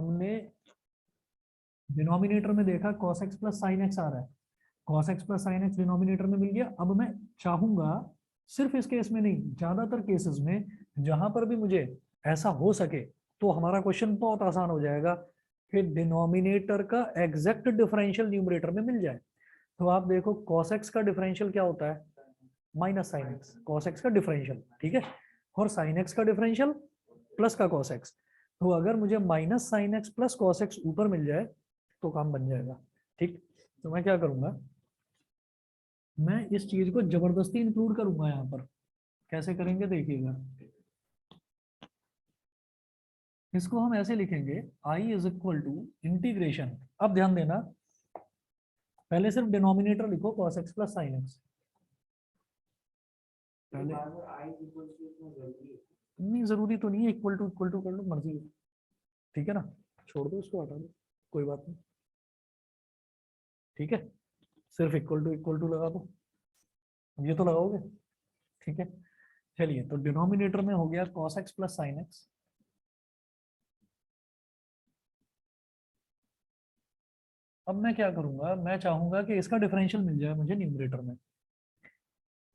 हमने डिनोमिनेटर में देखा cos x plus sine x आ रहा है, cos x plus sine x denominator में मिल गया। अब मैं चाहूंगा, सिर्फ इस केस में नहीं, ज्यादातर केसेस में जहां पर भी मुझे ऐसा हो सके, तो हमारा क्वेश्चन बहुत आसान हो जाएगा कि डिनोमिनेटर का एग्जैक्ट डिफरेंशियल न्यूमरेटर में मिल जाए। तो आप देखो cos x का डिफरेंशियल क्या होता है, minus sine x, cos x का डिफरेंशियल, ठीक है, और साइन x का डिफरेंशियल प्लस का cos x। तो अगर मुझे minus sine x plus cos x ऊपर मिल जाए तो काम बन जाएगा। ठीक, तो मैं क्या करूंगा, मैं इस चीज को जबरदस्ती इंक्लूड करूंगा यहाँ पर। कैसे करेंगे देखिएगा, इसको हम ऐसे लिखेंगे, i is equal to integration. अब ध्यान देना, पहले सिर्फ डिनोमिनेटर लिखो cos x plus sine x. पहले नहीं, जरूरी तो नहीं है, इक्वल टू कर लो, मर्जी है, ठीक है ना, छोड़ दो इसको, हटा दो, कोई बात नहीं, ठीक है, सिर्फ इक्वल टू लगा दो, ये तो लगाओगे, ठीक है। चलिए, तो डिनोमिनेटर में हो गया cos x plus sine x. अब मैं क्या करूंगा, मैं चाहूंगा कि इसका डिफरेंशियल मिल जाए मुझे न्यूमरेटर में।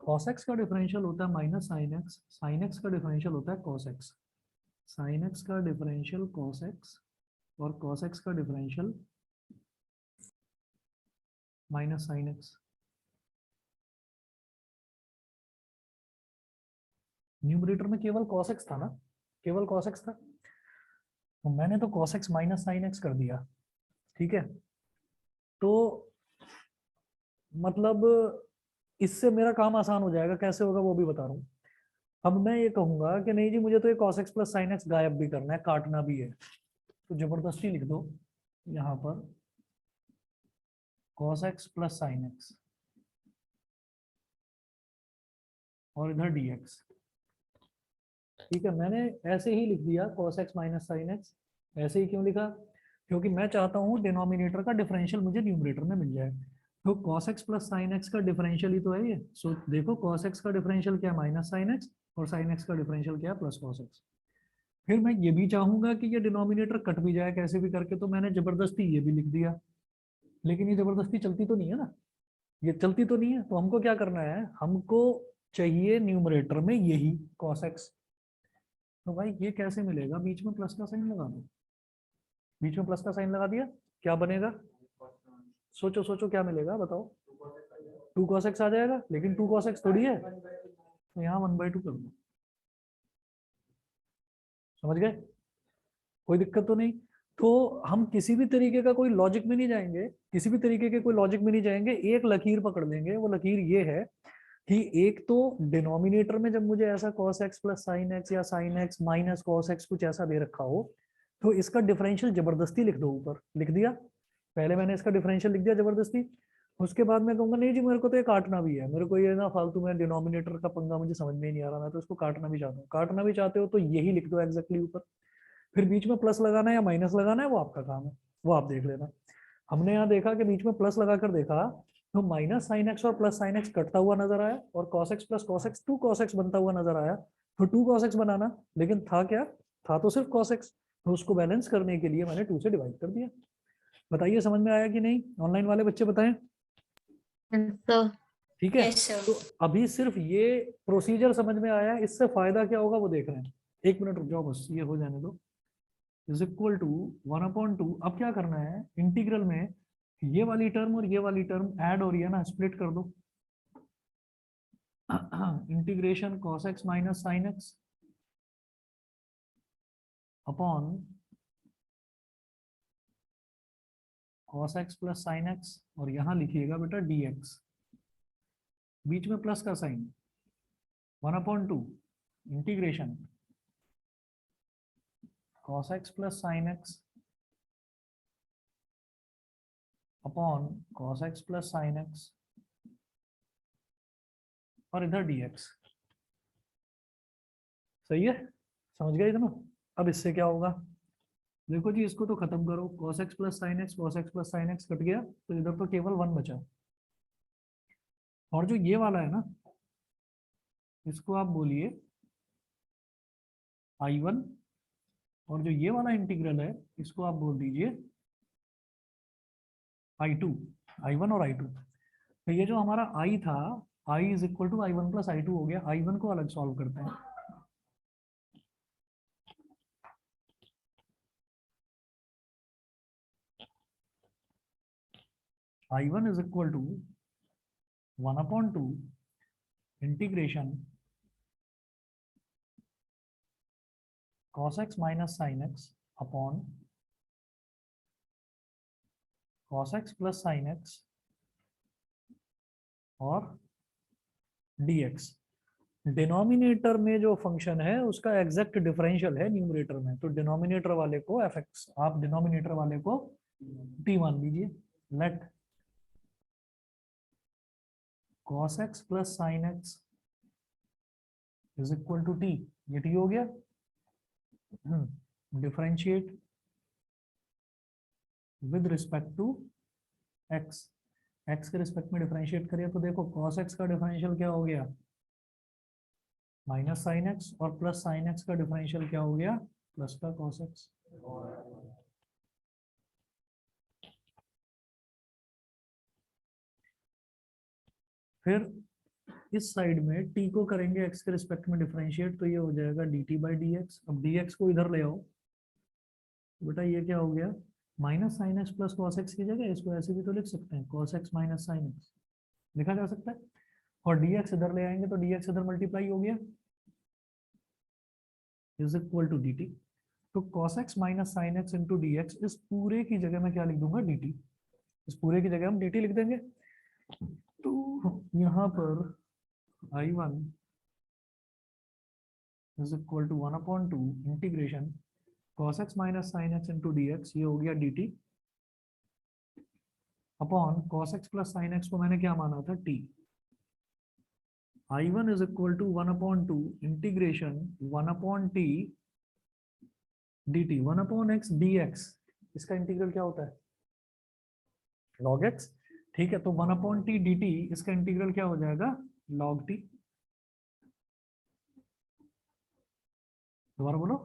cos x का डिफरेंशियल होता है माइनस साइन एक्स का डिफरेंशियल होता है cos x, साइन एक्स का डिफरेंशियल cos x, और cos x का differential minus sine x. Numerator में केवल cos x था ना, केवल cos x था, तो मैंने तो cos x minus sine x कर दिया, ठीक है। तो मतलब इससे मेरा काम आसान हो जाएगा, कैसे होगा वो भी बता रहा हूँ। अब मैं ये कहूंगा कि नहीं जी, मुझे तो ये cos x plus sine x गायब भी करना है, काटना भी है, तो जबरदस्ती लिख दो यहाँ पर cos x plus sine x, और इधर dx। ठीक है, मैंने ऐसे ही लिख दिया cos x minus sine x. ऐसे ही क्यों लिखा, क्योंकि मैं चाहता हूँ डिनोमिनेटर का डिफरेंशियल मुझे न्यूमरेटर में मिल जाए। तो cos x plus sine x का डिफरेंशियल ही तो है ये। सो देखो cos x का डिफरेंशियल क्या है, माइनस साइन एक्स, और साइन एक्स का डिफरेंशियल क्या है, प्लस cos x। फिर मैं ये भी चाहूंगा कि ये डिनोमिनेटर कट भी जाए कैसे भी करके, तो मैंने जबरदस्ती ये भी लिख दिया। लेकिन ये जबरदस्ती चलती तो नहीं है ना, ये चलती तो नहीं है, तो हमको क्या करना है, हमको चाहिए न्यूमरेटर में यही cos x। तो भाई ये कैसे मिलेगा, बीच में प्लस का साइन लगा दो, बीच में प्लस का साइन लगा दिया, क्या बनेगा, सोचो सोचो क्या मिलेगा बताओ, 2 cos x आ जाएगा, लेकिन 2 cos x थोड़ी है, तो यहाँ 1/2 कर दो। समझ गए, कोई दिक्कत तो नहीं। तो हम किसी भी तरीके का कोई लॉजिक में नहीं जाएंगे, किसी भी तरीके के कोई लॉजिक में नहीं जाएंगे, एक लकीर पकड़ लेंगे। वो लकीर ये है कि एक तो डिनोमिनेटर में जब मुझे ऐसा cos x plus sine x या sine x minus cos x कुछ ऐसा दे रखा हो, तो इसका डिफरेंशियल जबरदस्ती लिख दो, ऊपर लिख दिया, पहले मैंने इसका डिफरेंशियल लिख दिया जबरदस्ती। उसके बाद मैं कहूंगा नहीं जी, मेरे को तो ये काटना भी है, मेरे को ये ना फालतू में डिनोमिनेटर का पंगा मुझे समझ में ही नहीं आ रहा, मैं तो इसको काटना भी चाहता हूँ। काटना भी चाहते हो तो यही लिख दो एग्जैक्टली ऊपर। फिर बीच में प्लस लगाना है या माइनस लगाना है वो आपका काम है, वो आप देख लेना। हमने यहाँ देखा कि बीच में प्लस लगाकर देखा, तो माइनस साइन एक्स और प्लस साइन एक्स कटता हुआ नजर आया, और cos x plus cos x 2 cos x बनता हुआ नजर आया। तो 2 cos x बनाना, लेकिन था क्या, था तो सिर्फ cos x, तो उसको बैलेंस करने के लिए मैंने 2 से डिवाइड कर दिया। बताइए समझ में आया कि नहीं, ऑनलाइन वाले बच्चे बताएं। तो ठीक है, यस सर। तो अभी सिर्फ ये प्रोसीजर समझ में आया, इससे फायदा क्या होगा वो देख रहे हैं। एक मिनट रुक जाओ, बस ये हो जाने दो। Is equal to 1/2। अब क्या करना है, इंटीग्रल में ये वाली टर्म और ये वाली टर्म ऐड हो रही है ना, स्प्लिट कर दो। Integration cos x minus sine x upon cos x plus sine x, और यहां लिखिएगा बेटा dx, बीच में प्लस का sign, 1/2 integration cos x plus sine x upon cos x plus sine x, और इधर dx। सही है, समझ गए इतना। अब इससे क्या होगा, देखो जी, इसको तो खत्म करो, cos x plus sine x, cos x plus sine x cut गया, तो इधर तो केवल 1 बचा। और जो ये वाला है ना, इसको आप बोलिए I1 और जो ये वाला इंटीग्रल है इसको आप बोल दीजिए I2, I1 और I2। तो ये जो हमारा I था, I is equal to I1 plus I2 हो गया। I1 को अलग सॉल्व करते हैं। I1 is equal to 1/2 integration cos x minus sin x upon cos x plus sin x और dx। डिनोमिनेटर में जो फंक्शन है उसका एग्जैक्ट डिफरेंशियल है न्यूमरेटर में, तो डिनोमिनेटर वाले को fx, आप डिनोमिनेटर वाले को t मान लीजिए। Let cos x plus sin x is equal to t, ये t हो गया। Differentiate with respect to x, x के रिस्पेक्ट में डिफरेंशिएट करिए तो देखो cos x का डिफरेंशियल क्या हो गया माइनस साइन एक्स, और प्लस साइन एक्स का डिफरेंशियल क्या हो गया प्लस का cos x। फिर इस साइड में t को करेंगे x के रिस्पेक्ट में डिफरेंशिएट, तो ये हो जाएगा dt बाई डी एक्स। अब dx को इधर ले आओ, बेटा ये क्या हो गया minus sine x plus cos x की जगह इसको ऐसे भी तो लिख सकते हैं, cos x minus sine x लिखा जा सकता है। और dx इधर ले आएंगे तो dx इधर मल्टीप्लाई हो गया इज इक्वल टू dt। तो cos x minus sine x into d x, इस पूरे की जगह मैं क्या लिख दूंगा dt, इस पूरे की जगह हम dt लिख देंगे। तो यहाँ पर I1 is equal to 1/2 integration cos x minus sine x into d x, ये हो गया dt upon cos x plus sine x को मैंने क्या माना था t। I1 is equal to 1/2 integration 1/t dt, 1/x dx, इसका इंटीग्रल क्या होता है log x। ठीक है, तो 1/t dt इसका इंटीग्रल क्या हो जाएगा log t। दोबारा बोलो।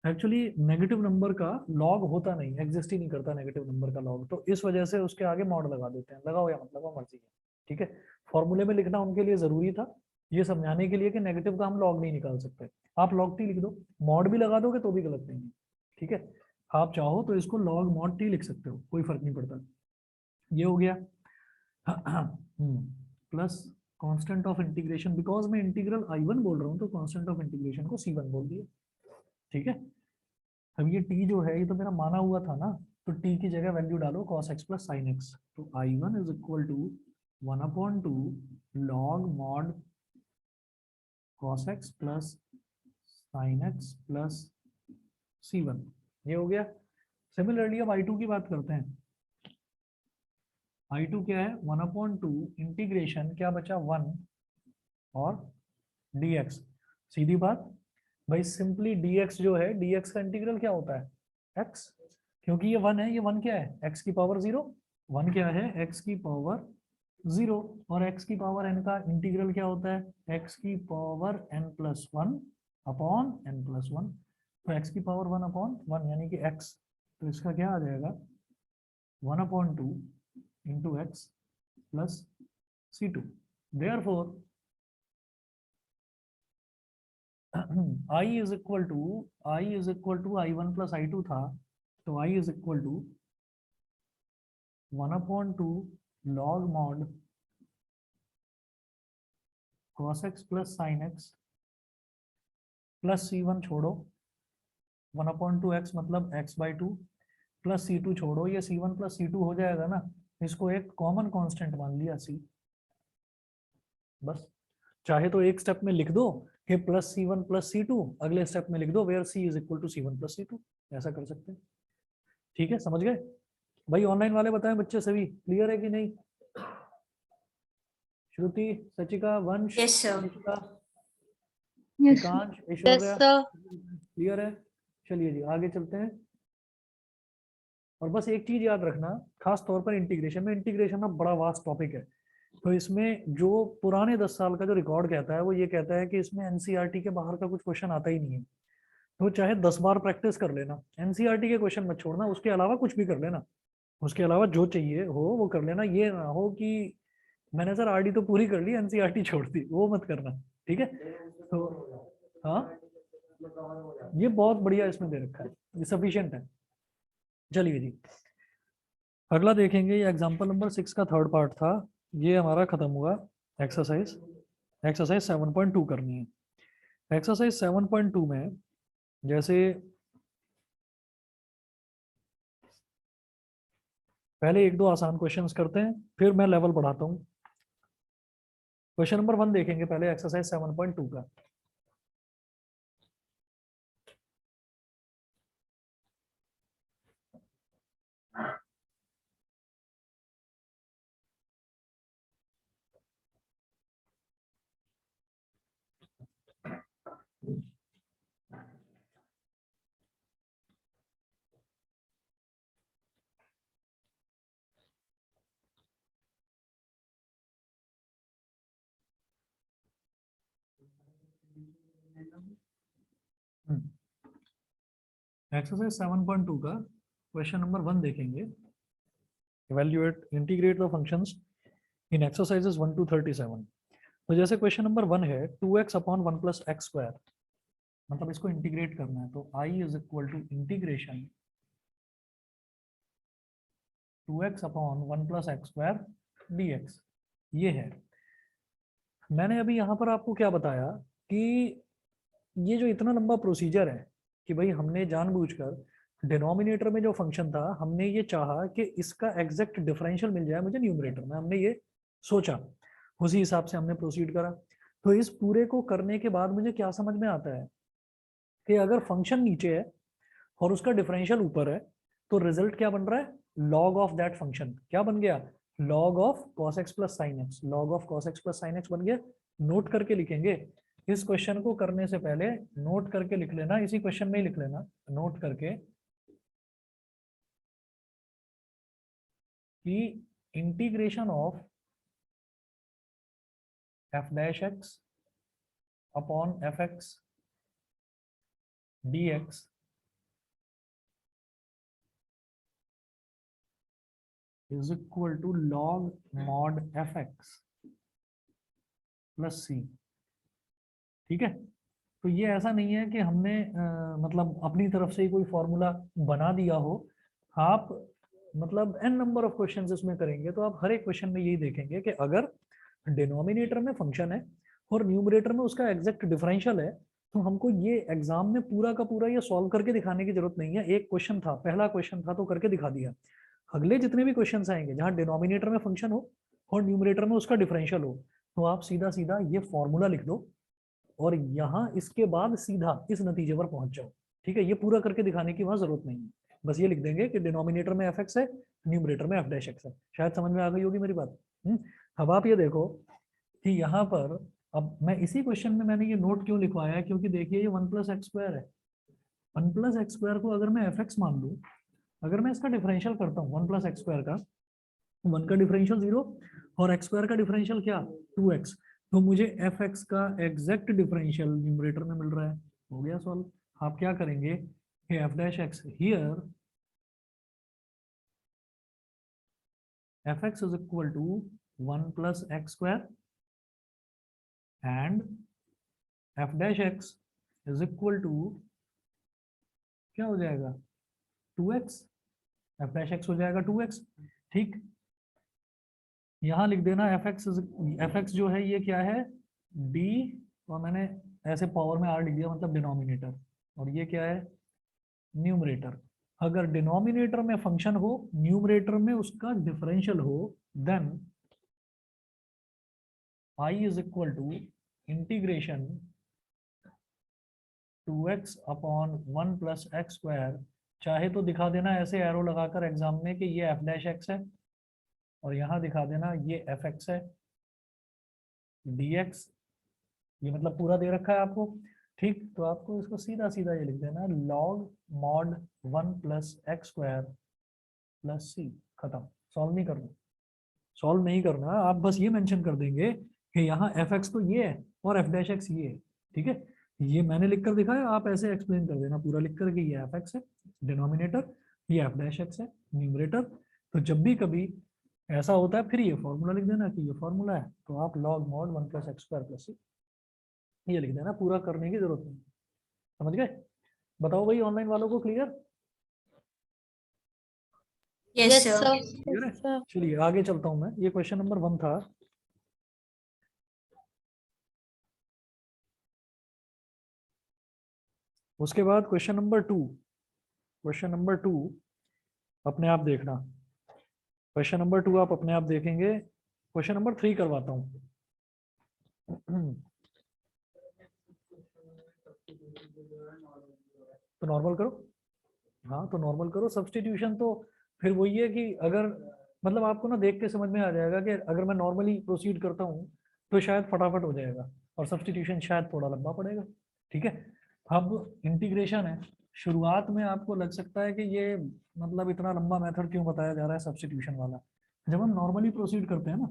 एक्चुअली नेगेटिव नंबर का लॉग होता नहीं, एग्जिस्ट ही नहीं करता नेगेटिव नंबर का लॉग, तो इस वजह से उसके आगे मॉड लगा देते हैं, लगाओ या मत लगाओ मर्जी है। ठीक है, फॉर्मूले में लिखना उनके लिए जरूरी था ये समझाने के लिए कि नेगेटिव का हम लॉग नहीं निकाल सकते। आप लॉग टी लिख दो, मॉड भी लगा दोगे तो भी गलत नहीं है। ठीक है, आप चाहो तो इसको लॉग मॉड टी लिख सकते हो, कोई फर्क नहीं पड़ता। ये हो गया plus constant of integration, because मैं इंटीग्रल I1 बोल रहा हूँ तो कांस्टेंट ऑफ इंटीग्रेशन को C1 बोल दिया। ठीक है, अब ये t जो है ये तो मेरा माना हुआ था ना, तो t की जगह वैल्यू डालो cos x plus sine x, तो I1 is equal to 1/2 log mod cos x plus sine x plus C1, ये हो गया। सिमिलरली अब I2 की बात करते हैं। I2 क्या है 1/2 इंटीग्रेशन क्या बचा 1 और dx। सीधी बात भाई, सिंपली dx जो है dx का इंटीग्रल क्या होता है x, क्योंकि ये 1 है, ये 1 क्या है x की पावर 0, 1 क्या है x की पावर 0, और x की पावर n का इंटीग्रल क्या होता है x की power n plus 1 upon n plus 1। तो x की पावर 1 अपॉन 1 यानी कि x, तो इसका क्या आ जाएगा 1/2 into x plus C2। Therefore I is equal to I1 plus I2 था, तो I is equal to 1/2 log mod cos x plus sine x plus C1 छोड़ो 1/2 x मतलब x बाई 2 प्लस C2 छोड़ो, ये C1 प्लस C2 हो जाएगा ना, इसको एक कॉमन कांस्टेंट मान लिया C। बस, चाहे तो एक स्टेप में लिख दो कि प्लस C1 प्लस C2, अगले स्टेप में लिख दो where C is equal to C1 plus C2, ऐसा कर सकते हैं। ठीक है, समझ गए भाई। ऑनलाइन वाले बताएं बच्चे सभी क्लियर है कि नहीं? श्रुति, सचिका, वंश, Yes, sir. Nishika, Yes. विकांश, Yes, Aishwarya, sir. Clear है? चलिए जी आगे चलते हैं। और बस एक चीज याद रखना, खास तौर पर इंटीग्रेशन में, इंटीग्रेशन ना बड़ा वास्ट टॉपिक है, तो इसमें जो पुराने 10 साल का जो रिकॉर्ड कहता है वो ये कहता है कि इसमें एनसीईआरटी के बाहर का कुछ क्वेश्चन आता ही नहीं है। तो चाहे 10 बार प्रैक्टिस कर लेना, एनसीईआरटी के क्वेश्चन मत छोड़ना, उसके अलावा कुछ भी कर लेना, उसके अलावा जो चाहिए हो वो कर लेना। ये ना हो कि मैंने सर आरडी तो पूरी कर ली, एनसीईआरटी छोड़ दी, वो मत करना। ठीक है, तो हाँ ये बहुत बढ़िया इसमें दे रखा है, ये सफिशिएंट है। चलिए जी, अगला देखेंगे। ये एग्जांपल नंबर 6 का थर्ड पार्ट था, ये हमारा खत्म हुआ। एक्सरसाइज एक्सरसाइज 7.2 करनी है। एक्सरसाइज 7.2 में जैसे पहले 1-2 आसान क्वेश्चंस करते हैं, फिर मैं लेवल बढ़ाता हूँ। क्वेश्चन नंबर 1 देखेंगे पहले एक्सरसाइज 7.2 का। एक्सरसाइज 7.2 का क्वेश्चन नंबर 1 देखेंगे। Evaluate integrate the functions in exercises 1 to 37। तो जैसे क्वेश्चन नंबर 1 है 2x upon 1 plus x square, मतलब इसको इंटीग्रेट करना है, तो i is equal to integration 2x upon 1 plus x square dx। ये है। मैंने अभी यहाँ पर आपको क्या बताया कि ये जो इतना लंबा प्रोसीजर है कि भाई हमने जानबूझकर डिनोमिनेटर में जो फंक्शन था हमने ये चाहा कि इसका एग्जैक्ट डिफरेंशियल मिल जाए मुझे न्यूमरेटर में, हमने ये सोचा, उसी हिसाब से हमने प्रोसीड करा। तो इस पूरे को करने के बाद मुझे क्या समझ में आता है कि अगर फंक्शन नीचे है और उसका डिफरेंशियल ऊपर है तो रिजल्ट क्या बन रहा है, लॉग ऑफ दैट फंक्शन। क्या बन गया, log of cos x plus sine x, log of cos x plus sine x बन गया। नोट करके लिखेंगे, इस क्वेश्चन को करने से पहले नोट करके लिख लेना, इसी क्वेश्चन में ही लिख लेना नोट करके कि integration of f dash x upon f x d x is equal to log mod f x plus c. ठीक है, तो ये ऐसा नहीं है कि हमने मतलब अपनी तरफ से ही कोई फॉर्मूला बना दिया हो। आप मतलब n नंबर ऑफ क्वेश्चंस इसमें करेंगे तो आप हर एक क्वेश्चन में यही देखेंगे कि अगर डिनोमिनेटर में फंक्शन है और न्यूमरेटर में उसका एग्जैक्ट डिफरेंशियल है तो हमको ये एग्जाम में पूरा का पूरा ये सॉल्व करके दिखाने की जरूरत नहीं है। एक क्वेश्चन था, पहला क्वेश्चन था तो करके दिखा दिया। अगले जितने भी क्वेश्चन आएंगे जहाँ डिनोमिनेटर में फंक्शन हो और न्यूमरेटर में उसका डिफरेंशियल हो तो आप सीधा सीधा ये फॉर्मूला लिख दो और यहाँ इसके बाद सीधा इस नतीजे पर पहुंच जाओ। ठीक है, ये पूरा करके दिखाने की वहां जरूरत नहीं है, बस ये लिख देंगे कि डिनोमिनेटर में एफ एक्स है, न्यूमरेटर में एफ डैश एक्स है। शायद समझ में आ गई होगी मेरी बात। अब आप ये देखो कि यहाँ पर अब मैं इसी क्वेश्चन में मैंने ये नोट क्यों लिखवाया है, क्योंकि देखिए ये 1 प्लस एक्स स्क्वायर है। 1 प्लस एक्स स्क्वायर को अगर मैं एफ एक्स मान लूँ, अगर मैं इसका डिफरेंशियल करता हूँ 1 प्लस एक्स स्क्वायर का, 1 का डिफरेंशियल 0 और एक्स स्क्वायर का डिफरेंशियल क्या 2x, तो मुझे एफ एक्स का एग्जैक्ट डिफरेंशियल न्यूमरेटर में मिल रहा है। हो गया सॉल्व। आप क्या करेंगे कि F dash x here F x is equal to 1 plus x square and F dash x is equal to क्या हो जाएगा 2x, एफ डैश एक्स हो जाएगा 2x। ठीक, यहाँ लिख देना एफ एक्स जो है ये क्या है d, और मैंने ऐसे पावर में r लिख दिया मतलब डिनोमिनेटर, और ये क्या है न्यूमरेटर। अगर डिनोमिनेटर में फंक्शन हो न्यूमरेटर में उसका डिफरेंशियल हो then i is equal to integration 2x upon 1 plus x square. चाहे तो दिखा देना ऐसे एरो लगाकर एग्जाम में कि ये एफ डैश एक्स है और यहाँ दिखा देना ये एफ एक्स है dx, ये मतलब पूरा दे रखा है आपको। ठीक, तो आपको इसको सीधा सीधा ये लिख देना log mod 1 plus x square plus c. खत्म, सॉल्व नहीं करना, सॉल्व नहीं करना, आप बस ये मेंशन कर देंगे कि यहाँ एफ एक्स तो ये है और एफ डैश एक्स ये है, ठीक है। ये मैंने लिख कर दिखाया, आप ऐसे एक्सप्लेन कर देना पूरा लिख कर कि ये एफ एक्स है डिनोमिनेटर, ये एफ डैश एक्स है न्यूमरेटर। तो जब भी कभी ऐसा होता है फिर ये फॉर्मूला लिख देना कि ये फॉर्मूला है, तो आप लॉग मॉड 1 + x² + c ये लिख देना, पूरा करने की जरूरत नहीं। समझ गए? बताओ भाई ऑनलाइन वालों को clear? Yes, Yes, sir. sir. Clear है? चलिए आगे चलता हूं मैं। ये क्वेश्चन नंबर 1 था। उसके बाद क्वेश्चन नंबर 2, क्वेश्चन नंबर 2 अपने आप देखना, क्वेश्चन नंबर 2 आप अपने आप देखेंगे। क्वेश्चन नंबर 3 करवाता हूं। तो नॉर्मल करो, हाँ तो नॉर्मल करो। सब्सटीट्यूशन तो फिर वही है कि अगर मतलब आपको ना देख के समझ में आ जाएगा कि अगर मैं नॉर्मली प्रोसीड करता हूँ तो शायद फटाफट हो जाएगा, और सब्सटीट्यूशन शायद थोड़ा लंबा पड़ेगा, ठीक है। अब इंटीग्रेशन है, शुरुआत में आपको लग सकता है कि ये मतलब इतना लंबा मेथड क्यों बताया जा रहा है सब्सटीट्यूशन वाला। जब हम नॉर्मली प्रोसीड करते हैं ना,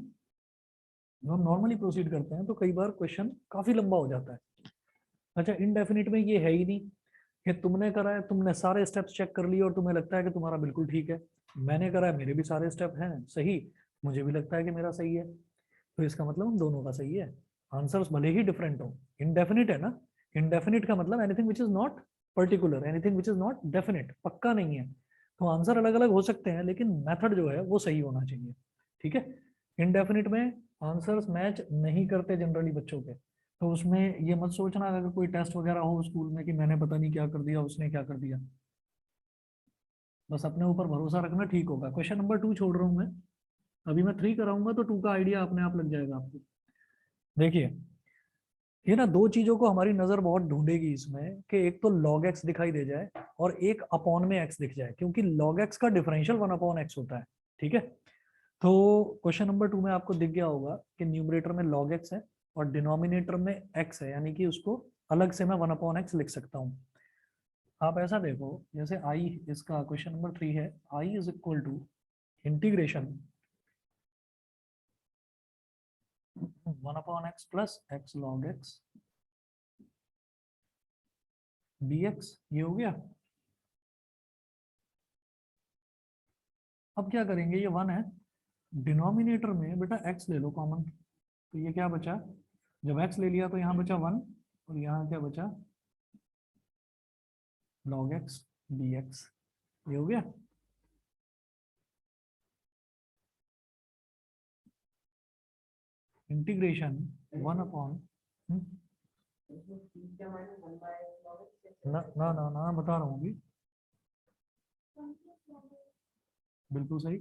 जब हम नॉर्मली प्रोसीड करते हैं तो कई बार क्वेश्चन काफी लंबा हो जाता है। अच्छा इनडेफिनिट में ये है ही नहीं कि तुमने करा है, तुमने सारे स्टेप्स चेक कर लिए और तुम्हें लगता है कि तुम्हारा बिल्कुल ठीक है, मैंने करा है मेरे भी सारे स्टेप हैं सही, मुझे भी लगता है कि मेरा सही है, तो इसका मतलब हम दोनों का सही है। आंसर्स भले ही डिफरेंट हो, इनडेफिनिट है ना। इनडेफिनिट का मतलब anything which is not particular, anything which is not definite, पक्का नहीं है। तो आंसर अलग अलग हो सकते हैं लेकिन मेथड जो है वो सही होना चाहिए, ठीक है। इनडेफिनिट में आंसर्स मैच नहीं करते जनरली बच्चों के, तो उसमें ये मत सोचना अगर कोई टेस्ट वगैरह हो स्कूल में कि मैंने पता नहीं क्या कर दिया उसने क्या कर दिया, बस अपने ऊपर भरोसा रखना, ठीक होगा। क्वेश्चन नंबर 2 छोड़ रहा हूँ मैं, अभी मैं 3 कराऊंगा तो 2 का आइडिया अपने आप लग जाएगा आपको। देखिए ये ना दो चीजों को हमारी नजर बहुत ढूंढेगी इसमें, कि एक तो log x दिखाई दे जाए और एक अपॉन में x दिख जाए, क्योंकि log x का डिफरेंशियल 1/x होता है, ठीक है। तो क्वेश्चन नंबर 2 में आपको दिख गया होगा कि न्यूमरेटर में log x है और डिनोमिनेटर में x है, यानी कि उसको अलग से मैं 1/x लिख सकता हूँ। आप ऐसा देखो जैसे i, इसका क्वेश्चन नंबर 3 है, i is equal to integration 1/x plus x log x dx, ये हो गया। अब क्या करेंगे, ये 1 है, डिनोमिनेटर में बेटा x ले लो कॉमन, तो ये क्या बचा, जब x ले लिया तो यहाँ बचा 1 और यहाँ क्या बचा log x dx, ये हो गया। इंटीग्रेशन 1/, ना ना ना ना बता रहा हूँ अभी, बिल्कुल सही,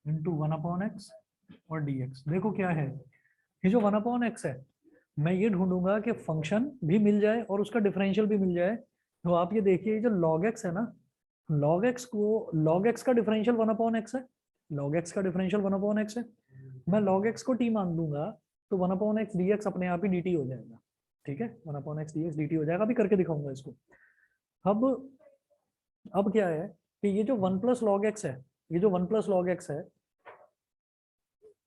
इंटू 1/x और dx। देखो क्या है, ये जो 1/x है मैं ये ढूंढूंगा कि फंक्शन भी मिल जाए और उसका डिफरेंशियल भी मिल जाए। तो आप ये देखिए जो log x है ना, log x को, log x का डिफरेंशियल 1/x है, log x का डिफरेंशियल 1/x है, मैं log x को t मान लूंगा तो 1/x dx अपने आप ही dt हो जाएगा, ठीक है। 1/x dx dt हो जाएगा, अभी करके दिखाऊंगा इसको। अब क्या है कि ये जो 1 + log x है, ये जो 1 + log x है,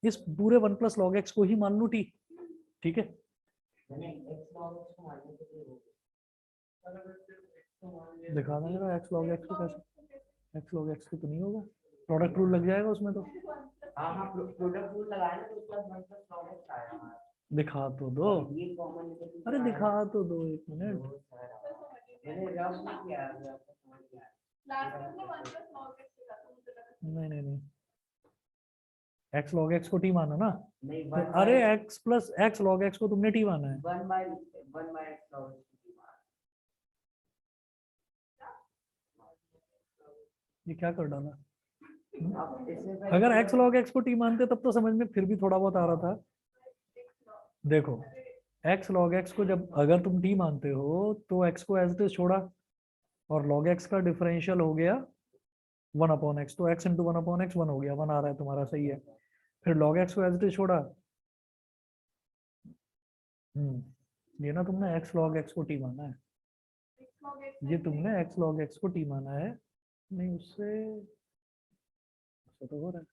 इस पूरे 1 + log x को ही मान लूं t, ठीक है। दिखा देंगे ना x log x को कैसे, x log x को तो नहीं होगा, प्रोडक्ट रूल लग जाएगा उसमें तो। दिखा तो दो, अरे दिखा तो दो, 1 मिनट। नहीं नहीं नहीं, x log x को t माना ना, तो अरे x + x log x को तुमने t माना है, ये क्या कर डाला। अगर x log x को t मानते तब तो समझ में फिर भी थोड़ा बहुत आ रहा था। देखो x log x को जब अगर तुम t मानते हो तो x को एज इट इज छोड़ा और log x का डिफरेंशियल हो गया 1/x, तो x इंटू 1/x 1 हो गया, 1 आ रहा है तुम्हारा, सही है। फिर log x को एज इट इज छोड़ा, ये ना तुमने x log x को t माना है, ये तुमने x log x को t माना है, नहीं उससे तो हो रहा है,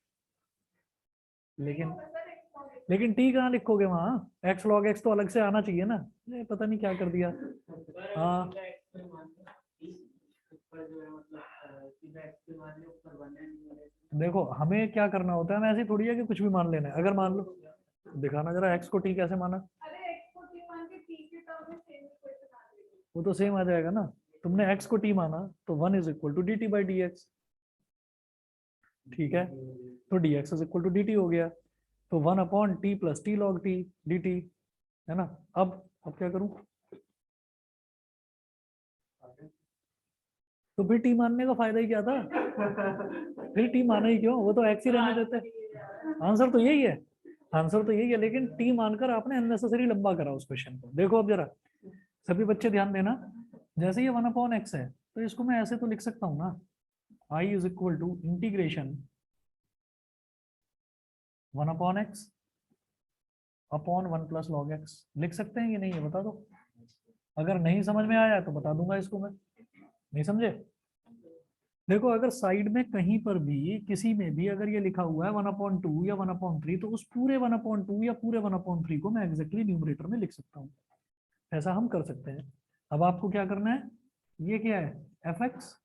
लेकिन लेकिन टी कहाँ लिखोगे वहां, एक्स लॉग एक्स तो अलग से आना चाहिए ना। ये पता नहीं क्या कर दिया। हाँ देखो हमें क्या करना होता है, हमें ऐसे थोड़ी है कि कुछ भी मान लेना है। अगर मान लो, दिखाना जरा एक्स को टी कैसे माना। वो तो सेम आ जाएगा ना। तुमने x को t माना तो 1 is equal to d t by d x. ठीक है, तो dx is equal to dt हो गया। तो 1 upon t plus t log t dt, है ना। अब क्या करूं, तो फिर t मानने का फायदा ही क्या था। फिर t माना ही क्यों, वो तो x ही रहने देते। आंसर तो यही है, आंसर तो यही है, लेकिन t मानकर आपने अननेसेसरी लंबा करा उस क्वेश्चन को। देखो अब जरा सभी बच्चे ध्यान देना, जैसे ये 1 अपॉन एक्स है तो इसको मैं ऐसे तो लिख सकता हूँ ना, i is equal to integration 1 upon x upon 1 plus log x. लिख सकते हैं कि नहीं, ये बता दो। अगर नहीं समझ में आया तो बता दूंगा इसको मैं। नहीं समझे, देखो अगर साइड में कहीं पर भी किसी में भी अगर ये लिखा हुआ है 1/2 या 1/3, तो उस पूरे 1/2 या पूरे 1/3 को मैं एग्जैक्टली न्यूमरेटर में लिख सकता हूँ। ऐसा हम कर सकते हैं। अब आपको क्या करना है, ये क्या है एफ एक्स,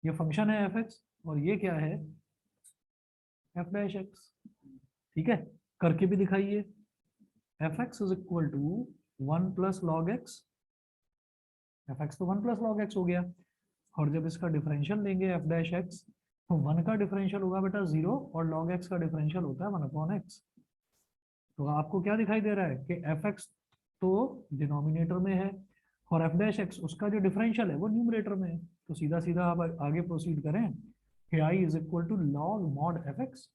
ये फंक्शन है एफ एक्स, और ये क्या है एफ डैश एक्स। ठीक है, करके भी दिखाइए। F x is equal to 1 plus log x, f x तो 1 प्लस लॉग एक्स हो गया, और जब इसका डिफरेंशियल लेंगे एफ डैश एक्स, तो 1 का डिफरेंशियल होगा बेटा 0, और log x का डिफरेंशियल होता है 1/x। तो आपको क्या दिखाई दे रहा है कि एफ एक्स तो डिनोमिनेटर में है, और एफ डैश एक्स उसका जो डिफरेंशियल है वो न्यूमरेटर में है। तो सीधा सीधा आप आगे प्रोसीड करें कि i is equal to log mod f x,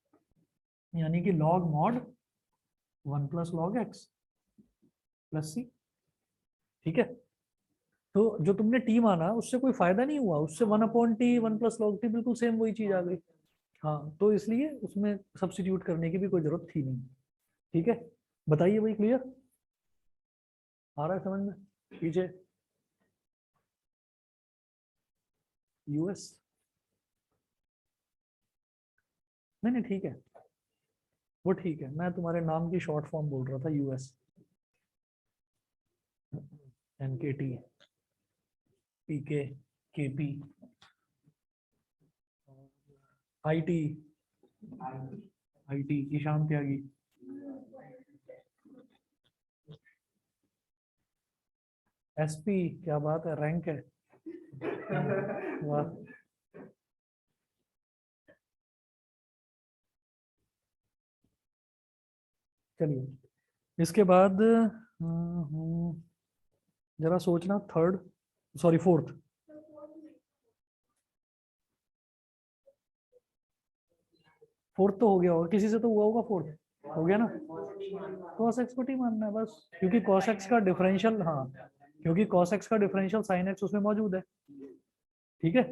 यानी कि log mod 1 plus log x plus c. ठीक है, तो जो तुमने टी माना उससे कोई फायदा नहीं हुआ, उससे 1/t 1 प्लस लॉग टी बिल्कुल सेम वही चीज आ गई। हाँ, तो इसलिए उसमें सब्स्टिट्यूट करने की भी कोई जरूरत थी नहीं। ठीक है, बताइए भाई, क्लियर आ रहा है समझ में। पीछे यूएस, नहीं नहीं ठीक है, वो ठीक है, मैं तुम्हारे नाम की शॉर्ट फॉर्म बोल रहा था, US, NKT, PK, KP, IT, IT Ishan Tyagi, SP, क्या बात है, रैंक है, वाह। चलिए इसके बाद जरा सोचना, थर्ड, सॉरी फोर्थ, फोर्थ तो हो गया होगा, किसी से तो हुआ होगा, फोर्थ हो गया ना। cos x को t मानना है बस, क्योंकि cos x का डिफरेंशियल, हाँ क्योंकि cos x का डिफरेंशियल sin x उसमें मौजूद है। ठीक है,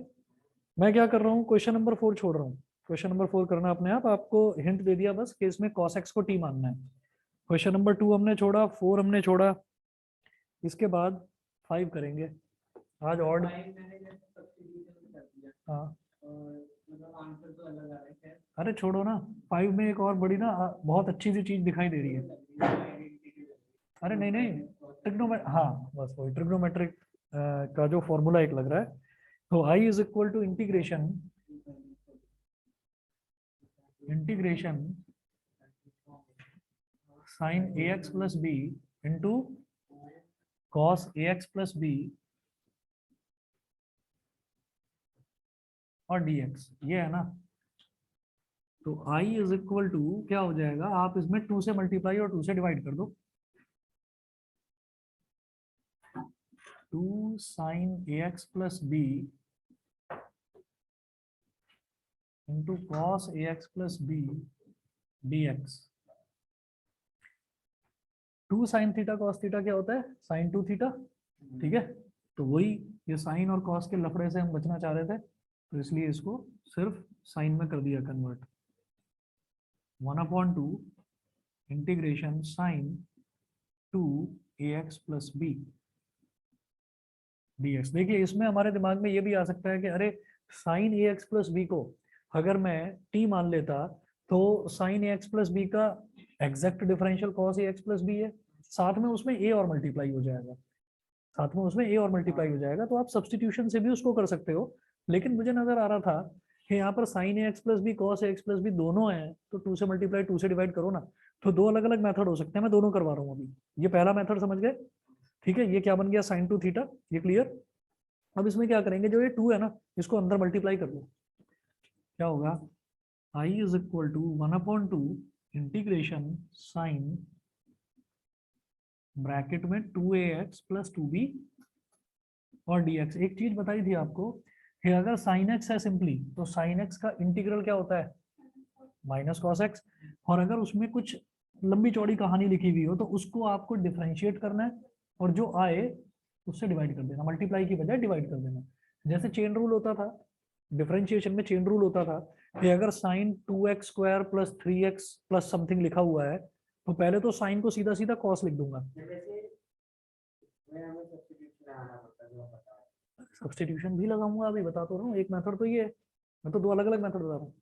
मैं क्या कर रहा हूँ, क्वेश्चन नंबर 4 छोड़ रहा हूँ। क्वेश्चन नंबर 4 करना अपने आप, आपको हिंट दे दिया बस कि इसमें cos x को t मानना है। क्वेश्चन नंबर 2 हमने छोड़ा, 4 हमने छोड़ा, इसके बाद 5 करेंगे आज ऑड। हाँ अरे छोड़ो ना, 5 में एक और बड़ी ना बहुत अच्छी सी चीज दिखाई दे रही है। अरे नहीं नहीं, ट्रिग्नोमेट्रिक, हाँ बस वही ट्रिग्नोमेट्रिक का जो फॉर्मूला एक लग रहा है। तो i is equal to integration sine a x plus b into cos a x plus b और dx, ये है ना। तो i इज इक्वल टू क्या हो जाएगा, आप इसमें 2 से मल्टीप्लाई और 2 से डिवाइड कर दो, 2 sine a x plus b into cos a x plus b d x. 2 sine theta cos theta क्या होता है, साइन 2 थीटा। ठीक है, तो वही, ये साइन और कॉस के लफड़े से हम बचना चाह रहे थे, तो इसलिए इसको सिर्फ साइन में कर दिया कन्वर्ट। 1/2 इंटीग्रेशन साइन 2 ए एक्स प्लस बी dx। देखिए इसमें हमारे दिमाग में ये भी आ सकता है कि अरे sign a x plus b को अगर मैं t मान लेता तो sign a x plus B का exact differential cos a x plus B है, साथ में उसमें ए और मल्टीप्लाई हो जाएगा, साथ में उसमें ए और मल्टीप्लाई हो जाएगा। तो आप सब्सटीट्यूशन से भी उसको कर सकते हो, लेकिन मुझे नजर आ रहा था कि यहाँ पर sine a x plus b cos a x plus B दोनों है, तो 2 से मल्टीप्लाई 2 से डिवाइड करो ना। तो दो अलग अलग मेथड हो सकते हैं, मैं दोनों करवा रहा हूँ अभी। ये पहला मेथड समझ गए, ठीक है। ये क्या बन गया, साइन 2 थीटा, ये क्लियर। अब इसमें क्या करेंगे, जो ये 2 है ना, इसको अंदर मल्टीप्लाई कर दो। क्या होगा, I is equal to 1/2 integration sine bracket में 2ax प्लस 2b और dx। एक चीज बताई थी आपको कि अगर साइन एक्स है सिंपली, तो साइन एक्स का इंटीग्रल क्या होता है, माइनस कॉस एक्स। और अगर उसमें कुछ लंबी चौड़ी कहानी लिखी हुई हो, तो उसको आपको डिफरेंशिएट करना है, और जो आए उससे डिवाइड कर देना, मल्टीप्लाई की बजाय डिवाइड कर देना। जैसे चेन रूल होता था, डिफरेंशिएशन में चेन रूल होता था कि अगर sine 2x square plus 3x plus something लिखा हुआ है, तो पहले तो साइन को सीधा सीधा कॉस लिख दूंगा। सब्सटीट्यूशन भी लगाऊंगा, अभी बता तो रहा हूँ। एक मेथड तो ये है, मैं तो दो अलग अलग मेथड बता रहा हूँ।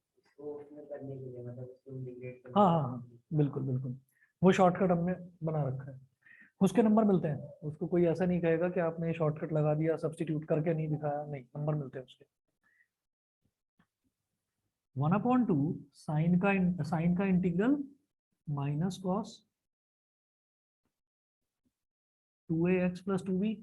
हाँ हाँ हाँ, बिल्कुल बिल्कुल, वो शॉर्टकट हमने बना रखा है, उसके नंबर मिलते हैं। उसको कोई ऐसा नहीं कहेगा कि आपने शॉर्टकट लगा दिया, सब्सटीट्यूट करके नहीं दिखाया, नहीं, नंबर मिलते हैं उसके। 1/2 साइन का integral minus cos 2ax plus 2b,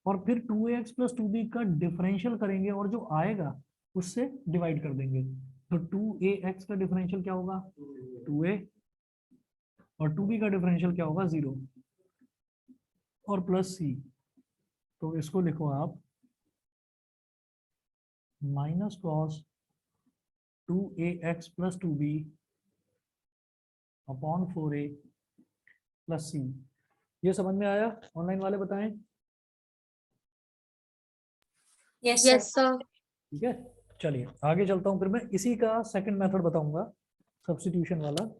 और फिर 2ax प्लस 2b का डिफरेंशियल करेंगे, और जो आएगा उससे डिवाइड कर देंगे। तो 2ax का डिफरेंशियल क्या होगा, 2a, और 2b का डिफरेंशियल क्या होगा, 0, और प्लस c। तो इसको लिखो आप minus cos 2ax plus 2b upon 4a plus c। ये समझ में आया, ऑनलाइन वाले बताएं। Yes, sir. ठीक है, चलिए आगे चलता हूँ। फिर मैं इसी का सेकंड मेथड बताऊंगा, सब्स्टिट्यूशन वाला।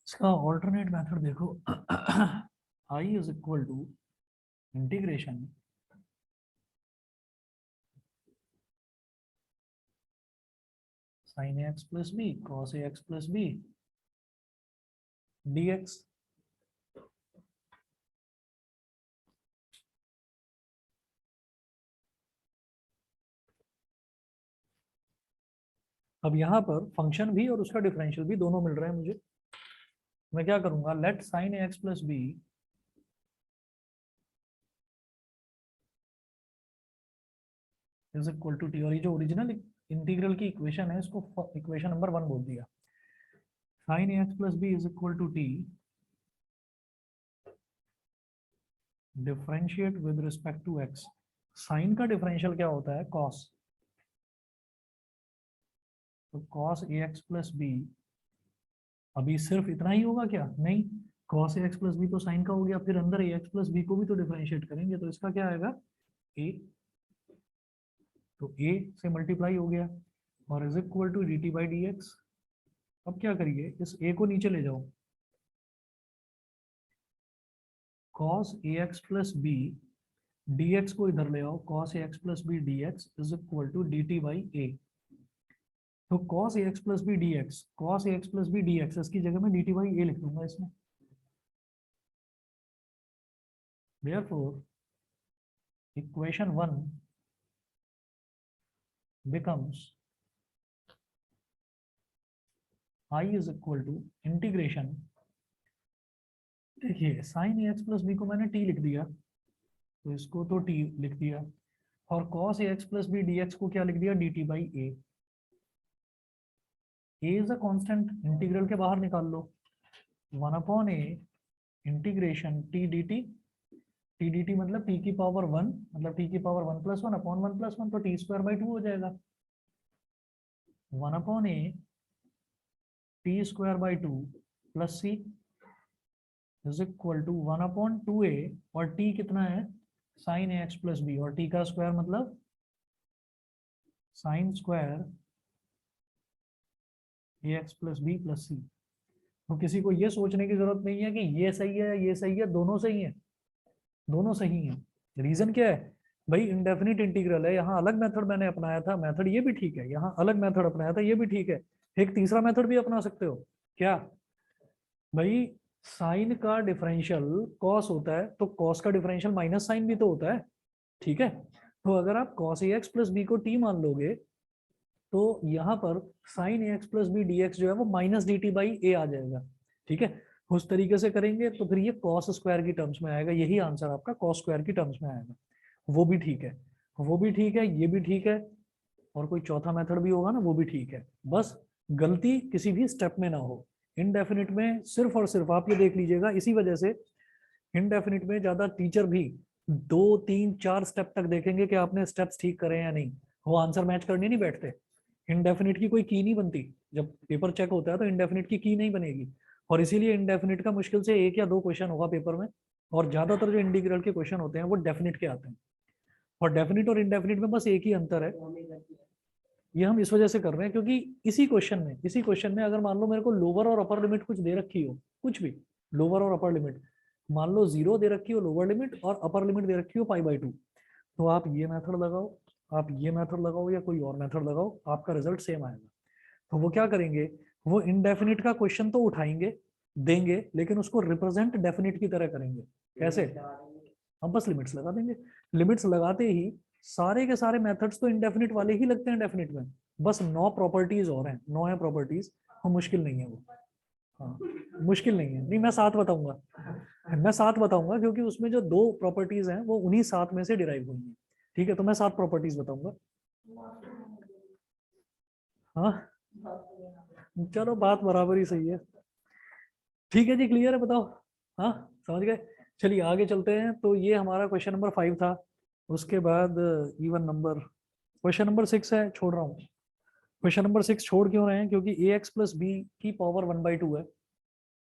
इसका ऑल्टरनेट मेथड देखो। I is equal to integration sine x plus b cos a x plus b dx। अब यहाँ पर फंक्शन भी और उसका डिफरेंशियल भी दोनों मिल रहे हैं मुझे। मैं क्या करूंगा, let sine a x plus b is equal to t, और ये जो ओरिजिनल इंटीग्रल की इक्वेशन है, इसको इक्वेशन नंबर 1 बोल दिया। Sine a x plus b is equal to t, differentiate with respect to x. Sine का डिफरेंशियल क्या होता है, कॉस। तो cos a x plus b, अभी सिर्फ इतना ही होगा क्या, नहीं, cos a x plus b तो साइन का हो गया, फिर अंदर ए एक्स प्लस बी को भी तो डिफरेंशिएट करेंगे, तो इसका क्या आएगा, ए। तो ए से मल्टीप्लाई हो गया, और is equal to d t by d x. अब क्या करिए, इस ए को नीचे ले जाओ, cos a x plus b dx को इधर ले आओ, cos ax plus b d x is equal to d t by a. तो cos ax plus b d x, cos ax plus b d x, इसकी जगह में D t by ए लिख दूंगा इसमें। Therefore, equation 1 becomes I is equal to integration, देखिए sign a x plus b को मैंने t लिख दिया, तो इसको तो t लिख दिया, और cos ax plus b d x को क्या लिख दिया, d t by a. A is a constant, integral के बाहर निकाल लो, 1/a integration t d t, t d t मतलब टी की पावर 1, मतलब टी की पावर 1 प्लस 1 अपॉन 1 प्लस 1, तो टी स्क्वायर बाई 2 हो जाएगा। 1/a t square by 2 plus c is equal to 1/2a, और t कितना है, sine a x plus b, और टी का स्क्वायर मतलब sine square a x plus b plus c. तो किसी को ये सोचने की जरूरत नहीं है कि ये सही है ये सही है, दोनों सही है, दोनों सही है। रीजन क्या है भाई, इंडेफिनिट इंटीग्रल है, यहाँ अलग मेथड मैंने अपनाया था, मेथड ये भी ठीक है, यहाँ अलग मेथड अपनाया था ये भी ठीक है, एक तीसरा मेथड भी अपना सकते हो। क्या भाई, साइन का डिफरेंशियल कॉस होता है, तो कॉस का डिफरेंशियल माइनस साइन भी तो होता है, ठीक है। तो अगर आप cos a x plus b को टी मान लोगे, तो यहाँ पर sine a x plus b d x जो है वो minus d t by a आ जाएगा, ठीक है। उस तरीके से करेंगे तो फिर ये कॉस स्क्वायर की टर्म्स में आएगा, यही आंसर आपका कॉस स्क्वायर की टर्म्स में आएगा। वो भी ठीक है, वो भी ठीक है, ये भी ठीक है, और कोई चौथा मेथड भी होगा ना, वो भी ठीक है। बस गलती किसी भी स्टेप में ना हो। इनडेफिनिट में सिर्फ और सिर्फ आप ये देख लीजिएगा, इसी वजह से इनडेफिनिट में ज्यादा टीचर भी 2 3 4 स्टेप तक देखेंगे कि आपने स्टेप्स ठीक करे या नहीं, वो आंसर मैच करने नहीं बैठते। इनडेफिनिट की कोई की नहीं बनती, जब पेपर चेक होता है तो इनडेफिनिट की नहीं बनेगी, और इसीलिए इनडेफिनिट का मुश्किल से 1 या 2 क्वेश्चन होगा पेपर में, और ज्यादातर जो इंटीग्रल के क्वेश्चन होते हैं वो डेफिनिट के आते हैं। और डेफिनिट और इनडेफिनिट में बस एक ही अंतर है, ये हम इस वजह से कर रहे हैं क्योंकि इसी क्वेश्चन में अगर मान लो मेरे को लोअर और अपर लिमिट कुछ दे रखी हो, कुछ भी लोअर और अपर लिमिट, मान लो 0 दे रखी हो लोअर लिमिट और अपर लिमिट दे रखी हो π/2, तो आप ये मेथड लगाओ, आप ये मेथड लगाओ या कोई और मेथड लगाओ, आपका रिजल्ट सेम आएगा। तो वो क्या करेंगे, वो इनडेफिनिट का क्वेश्चन तो उठाएंगे देंगे, लेकिन उसको रिप्रेजेंट डेफिनिट की तरह करेंगे। कैसे, हम बस लिमिट्स लगा देंगे, लिमिट्स लगाते ही सारे के सारे मेथड्स तो इनडेफिनिट वाले ही लगते हैं डेफिनिट में, बस 9 प्रॉपर्टीज और हैं, 9 है प्रॉपर्टीज, वो मुश्किल नहीं है वो। हाँ, मुश्किल नहीं है, नहीं मैं 7 बताऊंगा, मैं 7 बताऊंगा क्योंकि उसमें जो 2 प्रॉपर्टीज हैं वो उन्हीं 7 में से डिराइव हुई हैं, ठीक है। तो मैं 7 प्रॉपर्टीज बताऊंगा। हाँ चलो, बात बराबर ही सही है, ठीक है जी, क्लियर है, बताओ। हाँ समझ गए, चलिए आगे चलते हैं। तो ये हमारा क्वेश्चन नंबर 5 था। उसके बाद इवन नंबर क्वेश्चन नंबर 6 है, छोड़ रहा हूँ। क्वेश्चन नंबर 6 छोड़ क्यों रहे हैं, क्योंकि ए एक्स प्लस बी की पावर 1/2 है,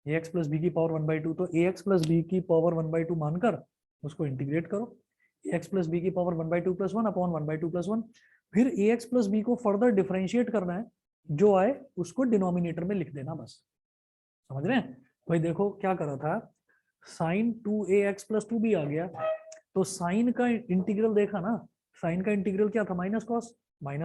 ए एक्स प्लस बी की पावर 1/2, तो ए एक्स प्लस बी की पावर 1/2 मानकर उसको इंटीग्रेट करो, ए एक्स प्लस बी की पावर 1/2 प्लस 1 अपॉन 1/2 प्लस 1। फिर ए एक्स प्लस बी को फर्दर डिफरेंशिएट करना है, जो आए उसको डिनोमिनेटर में लिख देना बस। समझ रहे हैं भाई, देखो क्या करा था, साइन 2ax+2b आ गया, तो साइन का इंटीग्रल देखा ना, साइन का इंटीग्रल क्या था, माइनस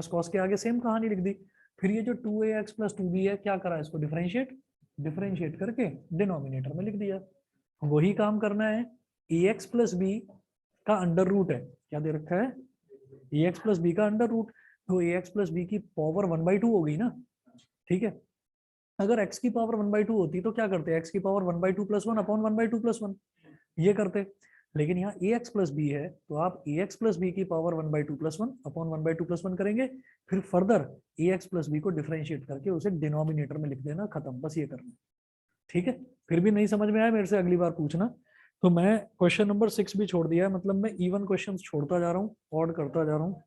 कॉस के आगे सेम कहानी लिख दी। फिर ये जो 2ax+2b है, क्या करा, इसको डिफरेंशिएट करके डिनोमिनेटर में लिख दिया। वही काम करना है, ax प्लस बी का अंडर रूट है, क्या दे रखा है, ax प्लस बी का अंडर रूट, तो ax प्लस बी की पावर 1/2 हो गई ना, ठीक है। अगर x की पावर 1/2 होती तो क्या करते, x की पावर 1/2 प्लस 1 अपॉन 1/2 प्लस 1 ये करते, लेकिन यहाँ ax प्लस बी है, तो आप ax प्लस बी की पावर 1/2 प्लस 1 अपॉन 1/2 प्लस 1 करेंगे, फिर फर्दर ax प्लस बी को डिफरेंशिएट करके उसे डिनोमिनेटर में लिख देना, खत्म, बस ये करना, ठीक है। फिर भी नहीं समझ में आया मेरे से अगली बार पूछना। तो मैं क्वेश्चन नंबर 6 भी छोड़ दिया है, मतलब मैं इवन क्वेश्चन छोड़ता जा रहा हूँ, ऑड करता जा रहा हूँ।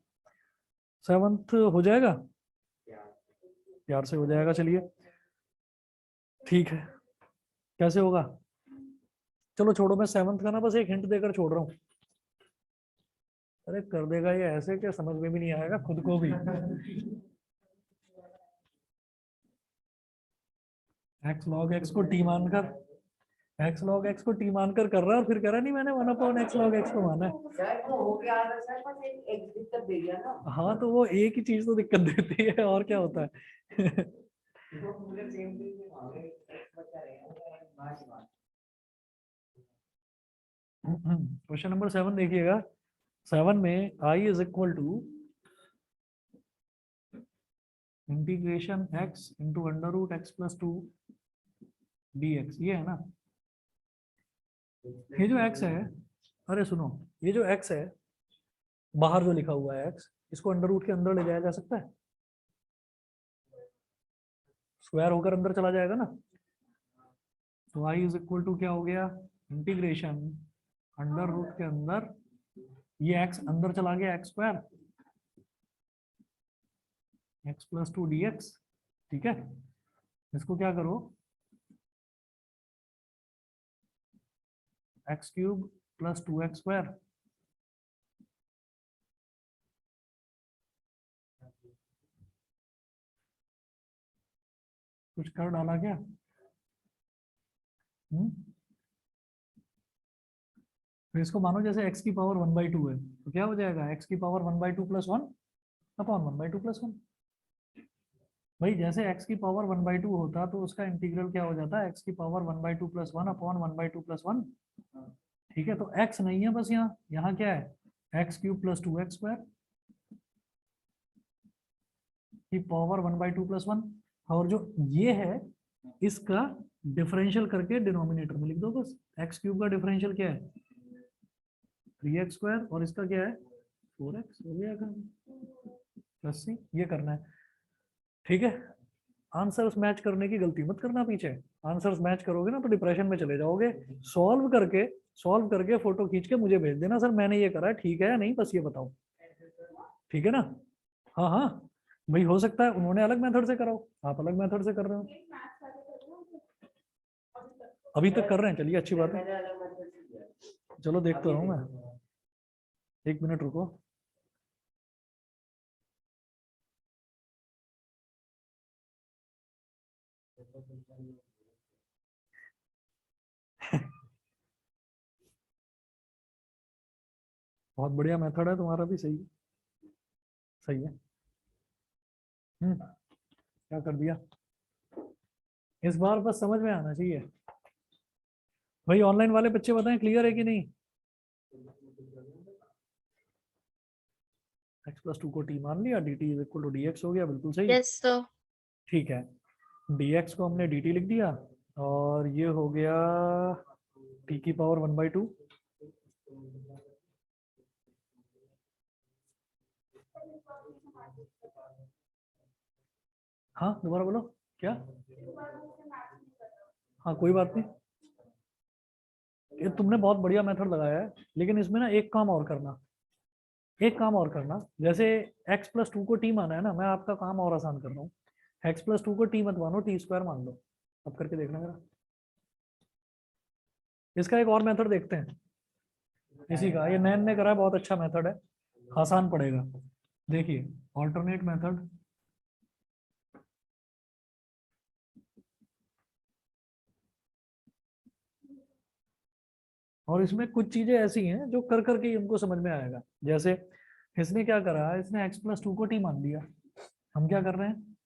7th हो जाएगा, प्यार से हो जाएगा, चलिए ठीक है। कैसे होगा, चलो छोड़ो, मैं 7th का ना बस एक हिंट देकर छोड़ रहा हूँ। अरे कर देगा ये ऐसे कि समझ में भी नहीं आएगा खुद को भी। एक्स लॉग एक्स को टी मानकर, एक्स लॉग एक्स को टी मानकर कर रहा है, और फिर कह रहा नहीं मैंने 1/x log x को माना है। हाँ तो वो एक ही चीज तो दिक्कत देती है, और क्या होता है। क्वेश्चन नंबर 7 देखिएगा, 7 में i is equal to integration x into under root x plus 2 dx, ये है ना। ये जो x है, अरे सुनो, ये जो x है बाहर जो लिखा हुआ है x, इसको अंडर रूट के अंदर ले जाया जा सकता है, स्क्वायर होकर अंदर चला जाएगा ना। तो i इज इक्वल टू क्या हो गया, इंटीग्रेशन अंडर रूट के अंदर, ये x अंदर चला गया x square, x plus 2 dx, ठीक है। इसको क्या करो, x cube plus 2x square कुछ कर डाला क्या? तो इसको मानो जैसे x की पावर 1/2 है, तो क्या हो जाएगा x की पावर 1/2 + 1 अपॉन 1/2 + 1। भाई जैसे x की पावर 1/2 होता तो उसका इंटीग्रल क्या हो जाता है, x की पावर 1/2 + 1 अपॉन 1/2 + 1। ठीक है, तो x नहीं है बस, यहाँ क्या है, x³ + 2x² की पावर 1/2 + 1। और जो ये है इसका डिफरेंशियल करके डिनोमिनेटर में लिख दो बस। x³ का डिफरेंशियल क्या है, 3x² और इसका क्या है 4x। हो गया प्लस सी, ये करना है। ठीक है, आंसर्स मैच करने की गलती मत करना पीछे। आंसर्स मैच करोगे ना तो डिप्रेशन में चले जाओगे। सॉल्व करके फोटो खींच के मुझे भेज देना, सर मैंने ये करा है, ठीक है या नहीं, बस ये बताओ। ठीक है ना? हाँ हाँ भाई, हो सकता है उन्होंने अलग मेथड से कराओ, आप अलग मेथड से कर रहे हो। अभी तक कर रहे हैं, चलिए अच्छी बात है। चलो देखता हूँ मैं, 1 मिनट रुको। बहुत बढ़िया मेथड है तुम्हारा भी, सही सही है। क्या कर दिया इस बार, बस समझ में आना चाहिए। भाई ऑनलाइन वाले बच्चे बताएं क्लियर है कि नहीं। x + 2 को t मान लिया, dt = dx हो गया, बिल्कुल सही। Yes, sir. ठीक है, dx को हमने dt लिख दिया और ये हो गया t की पावर 1/2। हाँ दोबारा बोलो क्या। हाँ कोई बात नहीं, ये तुमने बहुत बढ़िया मेथड लगाया है, लेकिन इसमें ना एक काम और करना, जैसे x + 2 को t माना है ना, मैं आपका काम और आसान कर रहा हूँ। x + 2 को t मत मानो, t² मान लो। अब करके देखना जरा, इसका एक और मेथड देखते हैं इसी का, ये नैन ने करा है, बहुत अच्छा मेथड है, आसान पड़ेगा। देखिए ऑल्टरनेट मेथड, और इसमें कुछ चीजें ऐसी हैं जो कर करके ही उनको समझ में आएगा। जैसे इसने क्या करा, इसने x + 2 को t मान लिया। हम क्या कर रहे हैं,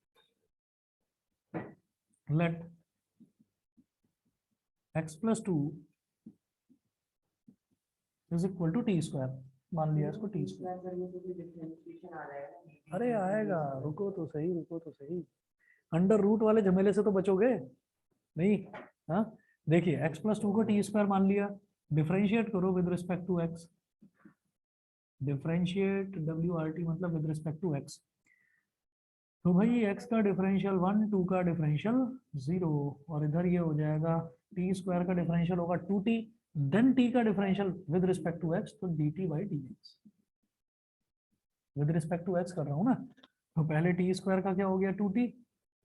लेट x + 2 = t² मान लिया इसको, t²। अरे आएगा, रुको तो सही, अंडर रूट वाले झमेले से तो बचोगे नहीं। हाँ देखिए, x + 2 को t² मान लिया, डिफरेंशिएट करो with respect to x, differentiate WRT मतलब विद रिस्पेक्ट टू x। तो भाई x का डिफरेंशियल 1, 2 का डिफरेंशियल 0, और इधर ये हो जाएगा t² का डिफरेंशियल होगा 2t, देन t का differential with respect to x, तो dt/dx। With respect to x कर रहा हूँ ना, तो पहले t² का क्या हो गया 2t,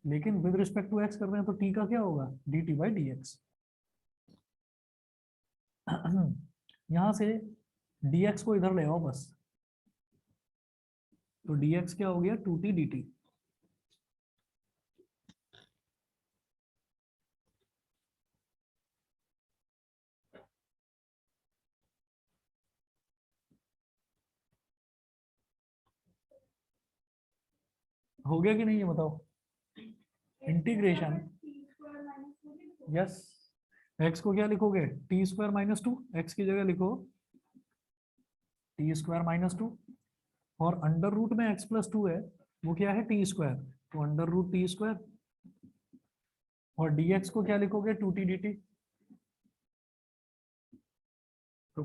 लेकिन विद रिस्पेक्ट टू x कर रहे हैं तो t का क्या होगा dt/dx। यहां से dx को इधर ले आओ बस, तो dx क्या हो गया 2t dt। हो गया कि नहीं ये बताओ। इंटीग्रेशन, यस, x को क्या लिखोगे t² - 2, x की जगह लिखो t² - 2, और अंडर रूट में x + 2 है, वो क्या है t², तो √t², और dx को क्या लिखोगे 2t dt। तो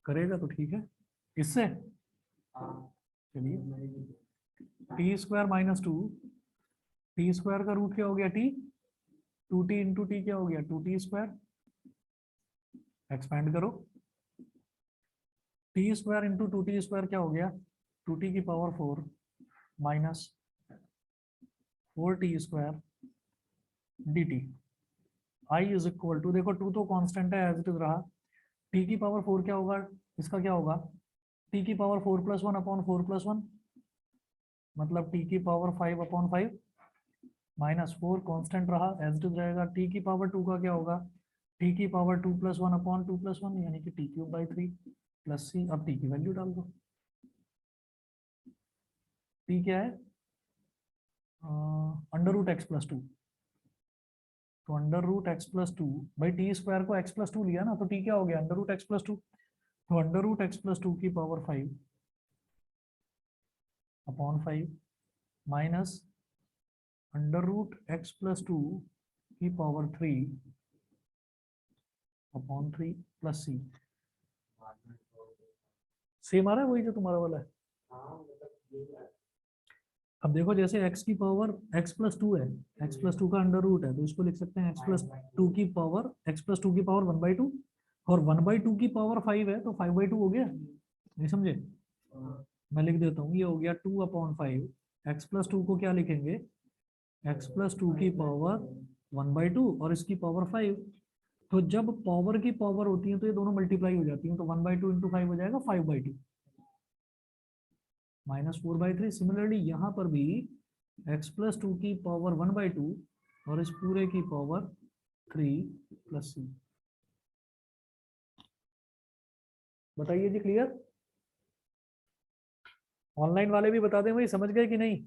करेगा तो ठीक है, इससे चलिए t² - 2, t² का रूट क्या हो गया t, 2t × t क्या हो गया 2t², एक्सपेंड करो, t² × 2t² क्या हो गया 2t की power 4 minus 4t² dt। i = देखो 2 तो कांस्टेंट है एज इट इज रहा, t की पावर 4 क्या होगा, इसका क्या होगा t की पावर 4 + 1 अपॉन 4 + 1, मतलब t की पावर 5/5, -4 कांस्टेंट रहा, एज इट इज रहेगा। टी की पावर 2 का क्या होगा, टी की पावर 2 + 1 अपॉन 2 + 1 यानी कि t³ / 3 प्लस सी। अब टी की वैल्यू डाल दो। टी क्या है, √x+2। तो √x+2 भाई t² को x+2 लिया ना, तो t क्या हो गया, √x+2। तो √x+2 की पावर 5 अपॉन 5 माइनस √x+2 की पावर 3 अपॉन 3 प्लस सी। सेम आ रहा है वही जो तुम्हारा वाला है। अब देखो जैसे x की पावर x+2 है, x+2 का अंडर रूट है, तो इसको लिख सकते हैं x+2 की पावर 1/2 और 1/2 की पावर 5 है, तो 5/2 हो गया। नहीं समझे, मैं लिख देता हूँ, ये हो गया 2/5। x+2 को क्या लिखेंगे, x+2 की पावर 1/2 और इसकी पावर 5। तो जब पावर की पावर होती है तो ये दोनों मल्टीप्लाई हो जाती हैं, तो 1/2 × 5 हो जाएगा 5/2 -4/3। सिमिलरली यहाँ पर भी x+2 की पावर 1/2 और इस पूरे की पावर 3 प्लस सी। बताइए जी, क्लियर? ऑनलाइन वाले भी बता दें भाई, समझ गए कि नहीं?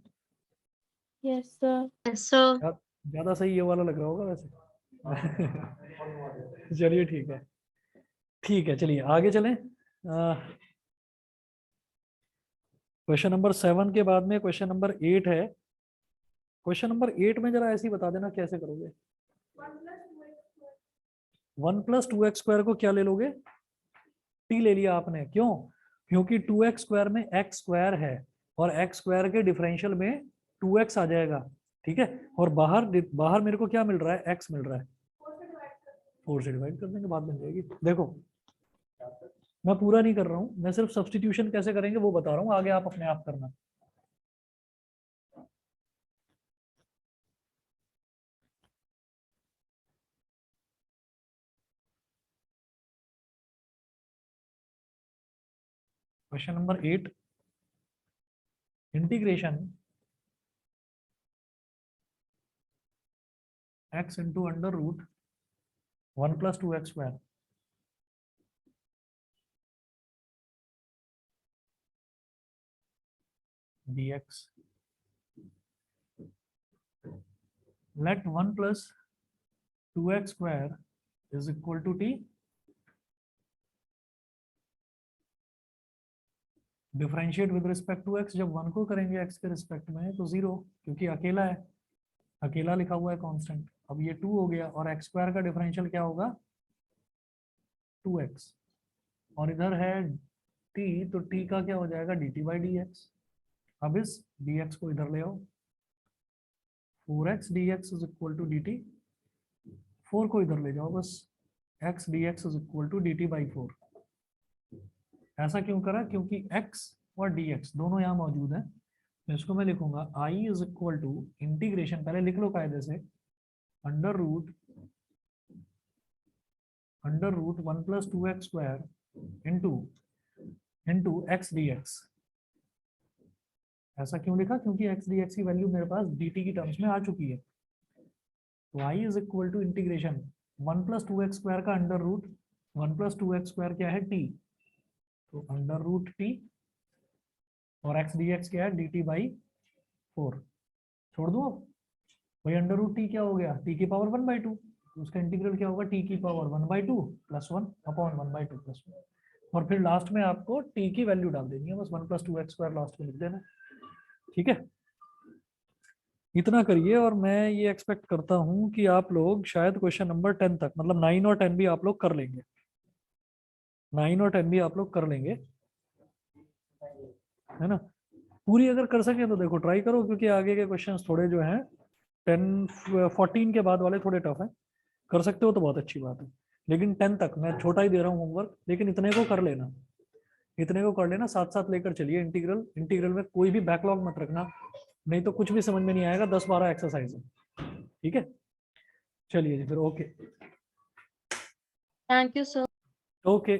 Yes, sir. Yes, sir. ज्यादा सही ये वाला लग रहा होगा वैसे। चलिए ठीक है, ठीक है, चलिए आगे चलें। क्वेश्चन नंबर 7 के बाद में क्वेश्चन नंबर 8 है। क्वेश्चन नंबर 8 में जरा ऐसे ही बता देना कैसे करोगे। 1 + 2x² को क्या ले लोगे, t ले लिया आपने। क्यों, क्योंकि 2x² में x² है और x² के डिफरेंशियल में 2x आ जाएगा। ठीक है, और बाहर बाहर मेरे को क्या मिल रहा है, x मिल रहा है। 4 से डिवाइड कर देंगे, बात बन जाएगी। देखो मैं पूरा नहीं कर रहा हूँ, मैं सिर्फ सब्स्टिट्यूशन कैसे करेंगे वो बता रहा हूँ, आगे आप अपने आप करना। Question number 8, integration x × √1 + 2x² dx। Let 1 + 2x² is equal to t। Differentiate with respect to x, जब 1 को करेंगे x के रिस्पेक्ट में तो 0, क्योंकि अकेला है, अकेला लिखा हुआ है कांस्टेंट। अब ये 2 हो गया और x² का डिफरेंशियल क्या होगा, 2x, और इधर है t, तो t का क्या हो जाएगा, dt/dx। अब इस dx को इधर ले आओ, 4x dx is equal to dt। 4 को इधर ले जाओ बस, x dx is equal to dt/4। ऐसा क्यों करा, क्योंकि x और dx दोनों यहाँ मौजूद हैं। तो इसको मैं लिखूंगा I is equal to integration, पहले लिख लो कायदे से, under root 1 + 2x² into x dx। ऐसा क्यों लिखा, क्योंकि x dx की वैल्यू मेरे पास dt की टर्म्स में आ चुकी है। तो I is equal to integration 1 + 2x² का अंडर रूट 1 + 2x² क्या है, t, तो अंडर रूट t, और x dx क्या है, dt/4। छोड़ दो अब भाई, अंडर रूट t क्या हो गया, t की पावर 1/2, तो उसका इंटीग्रल क्या होगा, t की पावर 1/2 + 1 अपॉन 1/2 + 1, और फिर लास्ट में आपको t की वैल्यू डाल देनी है, बस 1 + 2x² लास्ट में लिख देना। ठीक है, इतना करिए, और मैं ये एक्सपेक्ट करता हूँ कि आप लोग शायद क्वेश्चन नंबर 10 तक, मतलब 9 और 10 भी आप लोग कर लेंगे, 9 और 10 भी आप लोग कर लेंगे, है ना। पूरी अगर कर सके तो देखो ट्राई करो, क्योंकि आगे के क्वेश्चंस थोड़े जो हैं 10 14 के बाद वाले थोड़े टफ हैं। कर सकते हो तो बहुत अच्छी बात है, लेकिन 10 तक मैं छोटा ही दे रहा हूँ होमवर्क, लेकिन इतने को कर लेना, इतने को कर लेना, साथ साथ लेकर चलिए। इंटीग्रल इंटीग्रल में कोई भी बैकलॉग मत रखना, नहीं तो कुछ भी समझ में नहीं आएगा, 10-12 एक्सरसाइज है। ठीक है, चलिए जी फिर, okay Thank you, sir. Okay.